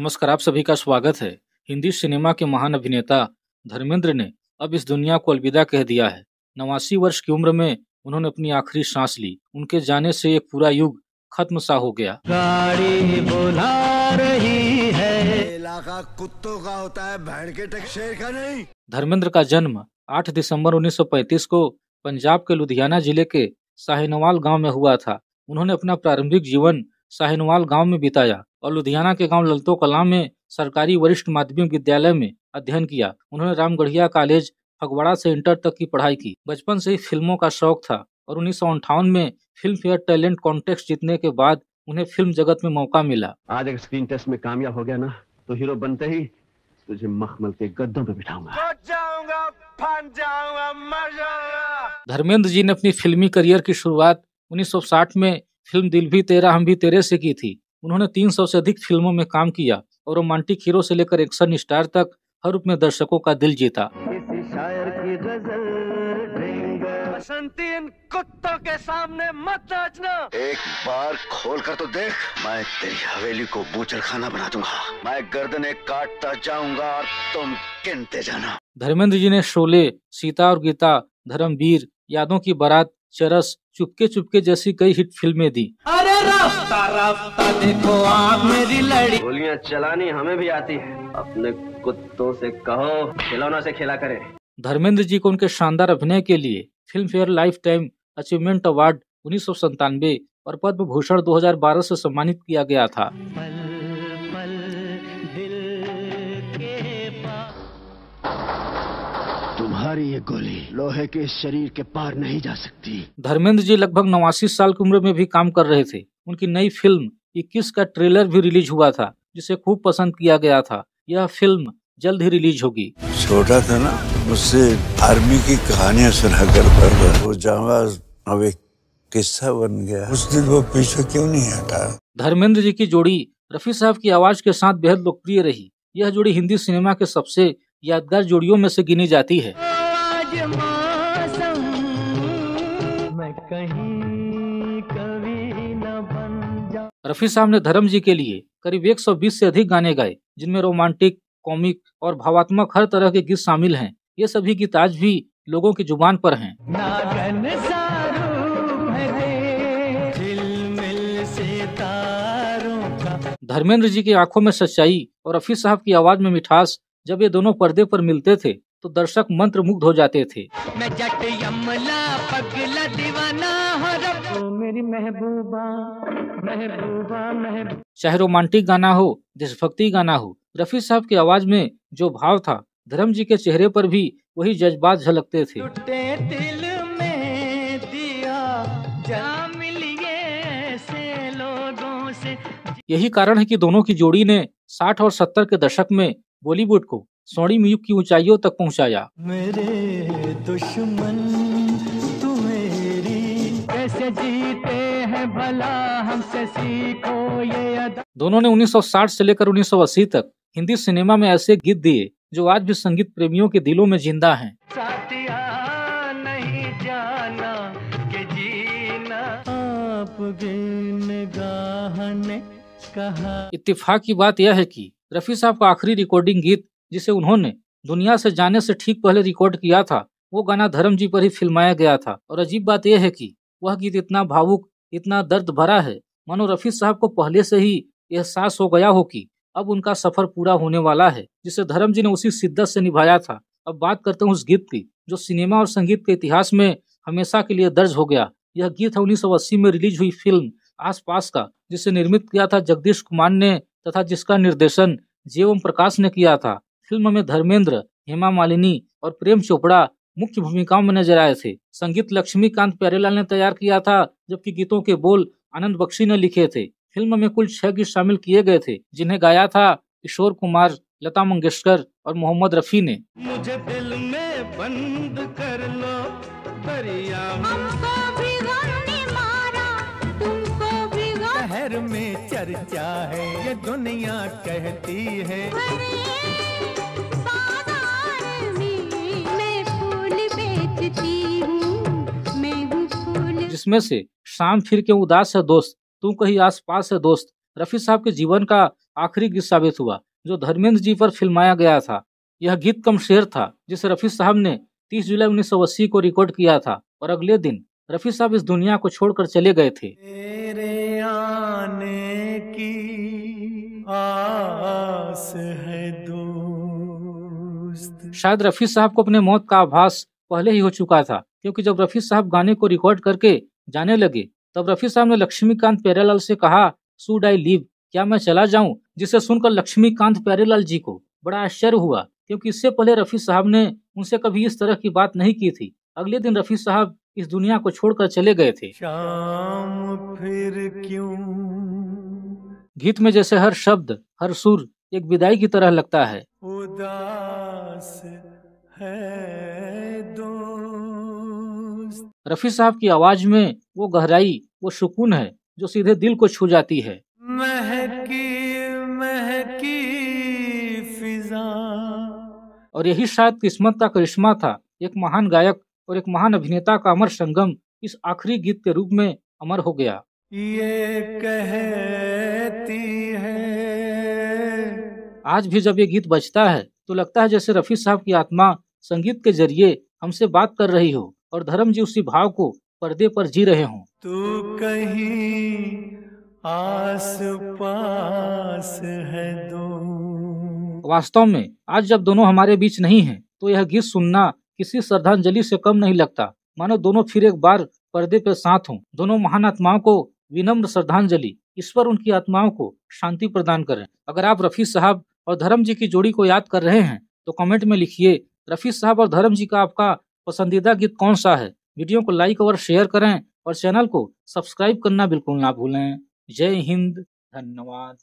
नमस्कार, आप सभी का स्वागत है। हिंदी सिनेमा के महान अभिनेता धर्मेंद्र ने अब इस दुनिया को अलविदा कह दिया है। 89 वर्ष की उम्र में उन्होंने अपनी आखिरी सांस ली। उनके जाने से एक पूरा युग खत्म सा हो गया। गाड़ी बुला रही है। इलाका कुत्तों का होता है, भैंड के टक शेर का नहीं। धर्मेंद्र का जन्म 8 दिसंबर 1935 को पंजाब के लुधियाना जिले के साहिनवाल गांव में हुआ था। उन्होंने अपना प्रारंभिक जीवन साहिनवाल गांव में बिताया और लुधियाना के गांव ललतो कलां में सरकारी वरिष्ठ माध्यमिक विद्यालय में अध्ययन किया। उन्होंने रामगढ़िया कॉलेज फगवाड़ा से इंटर तक की पढ़ाई की। बचपन से ही फिल्मों का शौक था और 1958 में फिल्म फेयर टैलेंट कॉन्टेस्ट जीतने के बाद उन्हें फिल्म जगत में मौका मिला। आज एक स्क्रीन टेस्ट में कामयाब हो गया ना, तो हीरो बनते ही तुझे मखमल के गद्दों पे बिठाऊंगा। धर्मेंद्र जी ने अपनी फिल्मी करियर की शुरुआत 1960 में फिल्म दिल भी तेरा हम भी तेरे से की थी। उन्होंने 300 से अधिक फिल्मों में काम किया और रोमांटिक हीरो से लेकर एक्शन स्टार तक हर रूप में दर्शकों का दिल जीता। किसी शायर की गजल बसंती इन कुत्तों के सामने मत नाचना। एक बार खोल कर तो देख, मैं तेरी हवेली को बूचड़ खाना बना दूंगा। मैं गर्दनें काटता जाऊंगा और तुम गिनते जाना। धर्मेंद्र जी ने शोले, सीता और गीता, धर्मवीर, यादों की बारात, चरस, चुपके चुपके जैसी कई हिट फिल्में दी। अरे रास्ता रास्ता देखो आँख मेरी लड़ी। गोलियां चलानी हमें भी आती है, अपने कुत्तों से कहो खिलौना से खेला करे। धर्मेंद्र जी को उनके शानदार अभिनय के लिए film fair life time achievement award 1997 और पद्म भूषण 2012 से सम्मानित किया गया था। पल पल दिल के पास। तुम्हारी ये गोली लोहे के शरीर के पार नहीं जा सकती। धर्मेंद्र जी लगभग 89 साल की उम्र में भी काम कर रहे थे। उनकी नई फिल्म 21 का ट्रेलर भी रिलीज हुआ था, जिसे खूब पसंद किया गया था। यह फिल्म जल्द ही रिलीज होगी। छोटा था ना, मुझसे आर्मी की कहानियां सुना करता था। वो जांबाज अब एक किस्सा बन गया। उस दिन वो पीछे क्यों नहीं हटा। धर्मेंद्र जी की जोड़ी रफी साहब की आवाज के साथ बेहद लोकप्रिय रही। यह जोड़ी हिंदी सिनेमा के सबसे यादगार जोड़ियों में से गिनी जाती है। आज मौसम मैं कहीं कभी न बन जा। रफी साहब ने धर्म जी के लिए करीब 120 से अधिक गाने गाए, जिनमें रोमांटिक, कॉमिक और भावात्मक हर तरह के गीत शामिल हैं। ये सभी गीत आज भी लोगों की जुबान पर हैं। नागन सा रूप है झिलमिल सितारों का। धर्मेंद्र जी की आंखों में सच्चाई और रफी साहब की आवाज में मिठास, जब ये दोनों पर्दे पर मिलते थे तो दर्शक मंत्रमुग्ध हो जाते थे। मैं जट यमला पगला दीवाना हो रब। ओ मेरी महबूबा महबूबा महबूबा। चाहे रोमांटिक गाना हो, देशभक्ति गाना हो, रफी साहब की आवाज में जो भाव था, धर्म जी के चेहरे पर भी वही जज्बात झलकते थे। टूटे दिल में दिया जा मिलिए ऐसे लोगों से। यही कारण है कि दोनों की जोड़ी ने 60 और 70 के दशक में बॉलीवुड को स्वर्णिम युग की ऊंचाइयों तक पहुंचाया। मेरे दुश्मन तू मेरी कैसे जीते हैं भला हमसे सीखो ये अदा। दोनों ने 1960 से लेकर 1980 तक हिंदी सिनेमा में ऐसे गीत दिए जो आज भी संगीत प्रेमियों के दिलों में जिंदा हैं। साथिया नहीं जाना कि जीना आपकी निगाह ने कहा। इत्तेफाक की बात यह है कि रफी साहब का आखिरी रिकॉर्डिंग गीत, जिसे उन्होंने दुनिया से जाने से ठीक पहले रिकॉर्ड किया था, वो गाना धर्म जी पर ही फिल्माया गया था। और अजीब बात यह है कि वह गीत इतना भावुक, इतना दर्द भरा है, मानो रफी साहब को पहले से ही एहसास हो गया हो कि अब उनका सफर पूरा होने वाला है, जिसे धर्म जी ने उसी शिद्दत से निभाया था। अब बात करते हैं उस गीत की जो सिनेमा और संगीत के इतिहास में हमेशा के लिए दर्ज हो गया। यह गीत है 1980 में रिलीज हुई फिल्म आस पास का, जिसे निर्मित किया था जगदीश कुमार ने तथा जिसका निर्देशन जे.ओम प्रकाश ने किया था। फिल्म में धर्मेंद्र, हेमा मालिनी और प्रेम चोपड़ा मुख्य भूमिकाओं में नजर आए थे। संगीत लक्ष्मीकांत प्यारेलाल ने तैयार किया था, जबकि गीतों के बोल आनंद बख्शी ने लिखे थे। फिल्म में कुल 6 गीत शामिल किए गए थे, जिन्हें गाया था किशोर कुमार, लता मंगेशकर और मोहम्मद रफी ने। मुझे दिल में बंद कर लो दरिया शहर में चर्चा है ये दुनिया कहती है। जिसमें से शाम फिर के उदास है दोस्त, तू कहीं आस पास है दोस्त, रफी साहब के जीवन का आखिरी गीत साबित हुआ जो धर्मेंद्र जी पर फिल्माया गया था। यह गीत कम शेर था जिसे रफी साहब ने 30 जुलाई 1980 को रिकॉर्ड किया था और अगले दिन रफी साहब इस दुनिया को छोड़कर चले गए थे। तेरे आने की आस है दोस्त। शायद रफी साहब को अपने मौत का आभास पहले ही हो चुका था, क्योंकि जब रफी साहब गाने को रिकॉर्ड करके जाने लगे तब रफी साहब ने लक्ष्मीकांत प्यारेलाल से कहा, शुड आई लीव, क्या मैं चला जाऊं? जिसे सुनकर लक्ष्मीकांत प्यारेलाल जी को बड़ा आश्चर्य हुआ, क्योंकि इससे पहले रफी साहब ने उनसे कभी इस तरह की बात नहीं की थी। अगले दिन रफी साहब इस दुनिया को छोड़कर चले गए थे। शाम फिर क्यों? गीत में जैसे हर शब्द, हर सुर एक विदाई की तरह लगता है। उदास है दोस्त। रफी साहब की आवाज में वो गहराई, वो सुकून है जो सीधे दिल को छू जाती है। महकी महकी फिजा। और यही शायद किस्मत का करिश्मा था, एक महान गायक और एक महान अभिनेता का अमर संगम इस आखिरी गीत के रूप में अमर हो गया। ये कहती है। आज भी जब ये गीत बजता है तो लगता है जैसे रफी साहब की आत्मा संगीत के जरिए हमसे बात कर रही हो और धर्म जी उसी भाव को पर्दे पर जी रहे हों। तू कहीं आस पास है दो। वास्तव में आज जब दोनों हमारे बीच नहीं हैं, तो यह गीत सुनना किसी श्रद्धांजलि से कम नहीं लगता। मानो दोनों फिर एक बार पर्दे पे साथ हों। दोनों महान आत्माओं को विनम्र श्रद्धांजलि। ईश्वर उनकी आत्माओं को शांति प्रदान करें। अगर आप रफी साहब और धर्म जी की जोड़ी को याद कर रहे हैं तो कमेंट में लिखिए, रफी साहब और धर्म जी का आपका पसंदीदा गीत कौन सा है। वीडियो को लाइक और शेयर करें और चैनल को सब्सक्राइब करना बिल्कुल ना भूलें। जय हिंद, धन्यवाद।